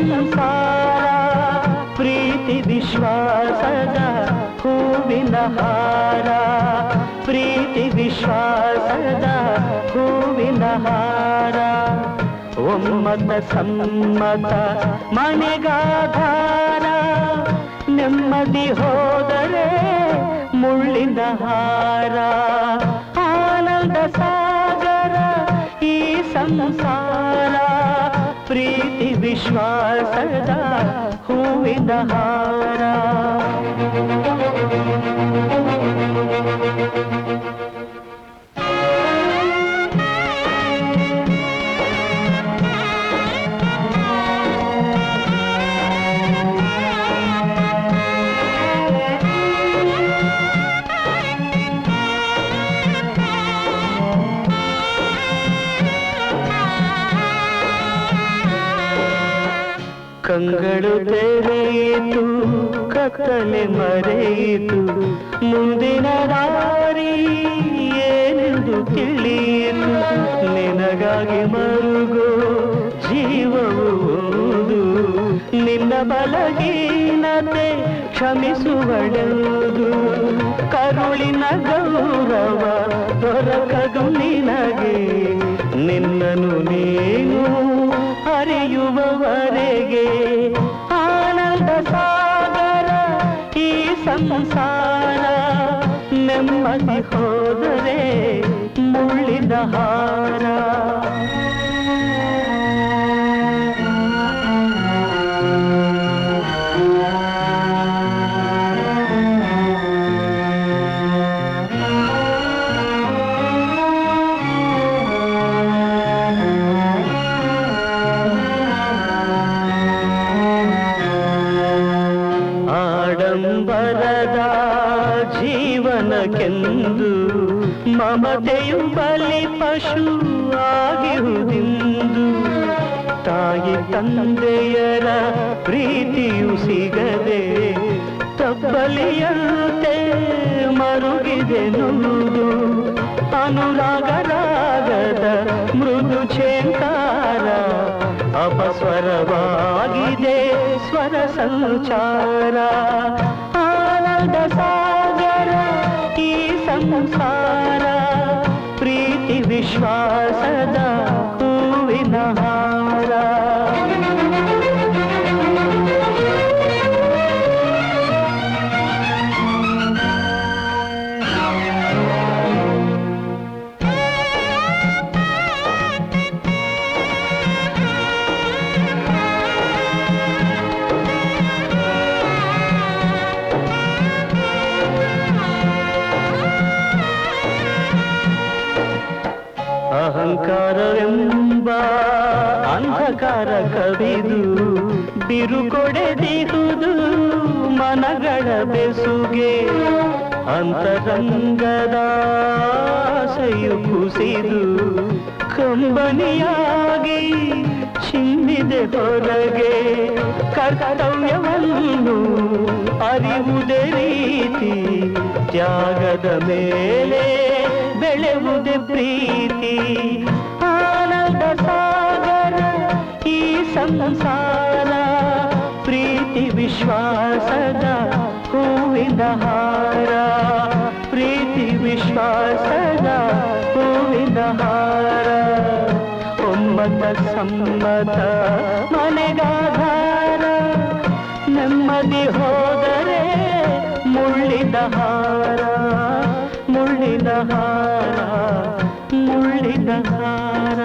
ಸಂಸಾರ ಪ್ರೀತಿ ವಿಶ್ವಾಸದ ಹೂವಿನ ಹಾರ ಪ್ರೀತಿ ವಿಶ್ವಾಸದ ಹೂವಿನ ಹಾರ ಒಮ್ಮತ ಸಮ್ಮತ ಮನೆಗಾಧಾರ ನೆಮ್ಮದಿ ಹೋದರೆ ಮುಳ್ಳಿನ ಹಾರ ಆನಂದ ಸಾಗರ ಈ ಸಂಸಾರ ಪ್ರೀತಿ ವಿಶ್ವಾಸದ ಹೂವಿನ ಹಾರ ಕಂಗಳು ತೆರೆಯಿತು ಕತ್ತಲೆ ಮರೆಯಿತು ಮುಂದಿನ ದಾರಿ ಏನೆಂದು ತಿಳಿಯಿತು ನಿನಗಾಗಿ ಮರುಗೋ ಜೀವವು ನಿನ್ನ ಬಲಹೀನತೆ ಕ್ಷಮಿಸುವಳೆಂದು ಕರುಳಿನ ಗೌರವ ದೊರಕದು ನಿನಗೆ ನಿನ್ನನು ನೀನು ಅರಿಯುವವರೆಗೆ ಆನಂದ ಸಾಗರ ಈ ಸಂಸಾರ ನೆಮ್ಮದಿ ಹೋದರೆ ಮುಳ್ಳಿನ ಹಾರ ಆಡಂಬರದ ಜೀವನಕ್ಕೆಂದು ಮಮತೆಯು ಬಲಿ ಪಶು ಆಗಿರುವುದೆಂದು ತಾಯಿ ತಂದೆಯರ ಪ್ರೀತಿಯು ಸಿಗದೆ ತಬ್ಬಲಿಯಂತೆ ಮರುಗಿದೆ ನುಡಿದು ಅನುರಾಗರಾಗದ ಮೃದು ಛೇಂಕಾರ ಅಪಸ್ವರವಾಗಿದೆ ಸ್ವರ ಸಂಚಾರ ಆನಂದ ಸಾಗರ ಈ ಸಂಸಾರ ಪ್ರೀತಿ ವಿಶ್ವಾಸದ ಹೂವಿನ ಹಾರ ಅಹಂಕಾರವೆಂಬ ಅಂಧಕಾರ ಕವಿದು ಬಿರುಕೊಡೆದಿರುವುದು ಮನಗಳ ಬೆಸುಗೆ ಅಂತರಂಗದ ಆಸೆಯು ಕುಸಿದು ಕಂಬನಿಯಾಗಿ ಚಿಮ್ಮಿದೆ ಹೊರಗೆ ಕರ್ತವ್ಯವನ್ನು ಅರಿವುದೇ ರೀತಿ ತ್ಯಾಗದ ಮೇಲೆ ಬೆಳೆವುದೇ ಪ್ರೀತಿ ಆನಂದ ಸಾಗರ ಈ ಸಂಸಾರ ಪ್ರೀತಿ ವಿಶ್ವಾಸದ ಹೂವಿನ ಹಾರ ಪ್ರೀತಿ ವಿಶ್ವಾಸದ ಹೂವಿನ ಹಾರ ಒಮ್ಮತ ಸಮ್ಮತ ಮನೆಗಾಧಾರ ನೆಮ್ಮದಿ ಹೋದರೆ ಮುಳ್ಳಿನ ಹಾರ ಮುಳ್ಳಿನ ಹಾರ ಮುಳ್ಳಿನ ಹಾರ